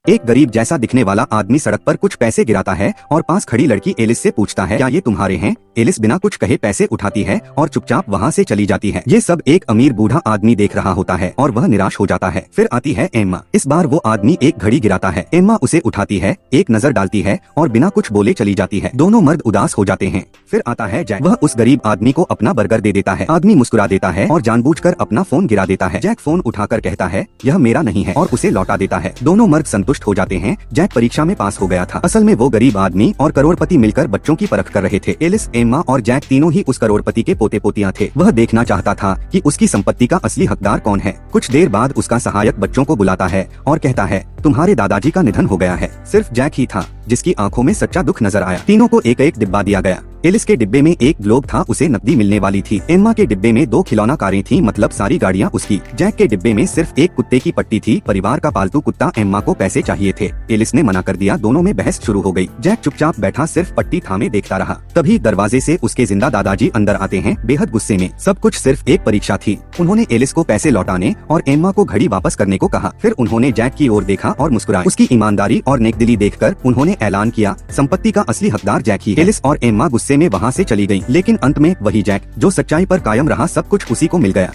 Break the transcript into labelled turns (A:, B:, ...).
A: एक गरीब जैसा दिखने वाला आदमी सड़क पर कुछ पैसे गिराता है और पास खड़ी लड़की एलिस से पूछता है, क्या ये तुम्हारे हैं? एलिस बिना कुछ कहे पैसे उठाती है और चुपचाप वहाँ से चली जाती है। ये सब एक अमीर बूढ़ा आदमी देख रहा होता है और वह निराश हो जाता है। फिर आती है एम्मा। इस बार वो आदमी एक घड़ी गिराता है। एम्मा उसे उठाती है, एक नजर डालती है और बिना कुछ बोले चली जाती है। दोनों मर्द उदास हो जाते हैं। फिर आता है जैक। वह उस गरीब आदमी को अपना बर्गर दे देता है। आदमी मुस्कुरा देता है और जानबूझकर अपना फोन गिरा देता है। जैक फोन उठाकर कहता है, यह मेरा नहीं है, और उसे लौटा देता है। दोनों मर्द संतुष्ट हो जाते हैं। जैक परीक्षा में पास हो गया था। असल में वो गरीब आदमी और करोड़पति मिलकर बच्चों की परख कर रहे थे। एलिस, एम्मा और जैक तीनों ही उस करोड़पति के पोते पोतियां थे। वह देखना चाहता था कि उसकी संपत्ति का असली हकदार कौन है। कुछ देर बाद उसका सहायक बच्चों को बुलाता है और कहता है, तुम्हारे दादाजी का निधन हो गया है। सिर्फ जैक ही था जिसकी आंखों में सच्चा दुख नजर आया। तीनों को एक एक डिब्बा दिया गया। एलिस के डिब्बे में एक ग्लोब था, उसे नकदी मिलने वाली थी। एम्मा के डिब्बे में 2 खिलौना कारें थी, मतलब सारी गाड़ियाँ उसकी। जैक के डिब्बे में सिर्फ एक कुत्ते की पट्टी थी, परिवार का पालतू कुत्ता। एम्मा को पैसे चाहिए थे। एलिस ने मना कर दिया। दोनों में बहस शुरू हो गई। जैक चुपचाप बैठा सिर्फ पट्टी थामे देखता रहा। तभी दरवाजे से उसके जिंदा दादाजी अंदर आते हैं, बेहद गुस्से में। सब कुछ सिर्फ एक परीक्षा थी। उन्होंने एलिस को पैसे लौटाने और एम्मा को घड़ी वापस करने को कहा। फिर उन्होंने जैक की ओर देखा और मुस्कुराए। उसकी ईमानदारी और नेकदिली देखकर उन्होंने ऐलान किया, संपत्ति का असली हकदार जैक ही है। एलिस और एम्मा गुस्से में वहाँ से चली गयी, लेकिन अंत में वही जैक जो सच्चाई पर कायम रहा, सब कुछ उसी को मिल गया।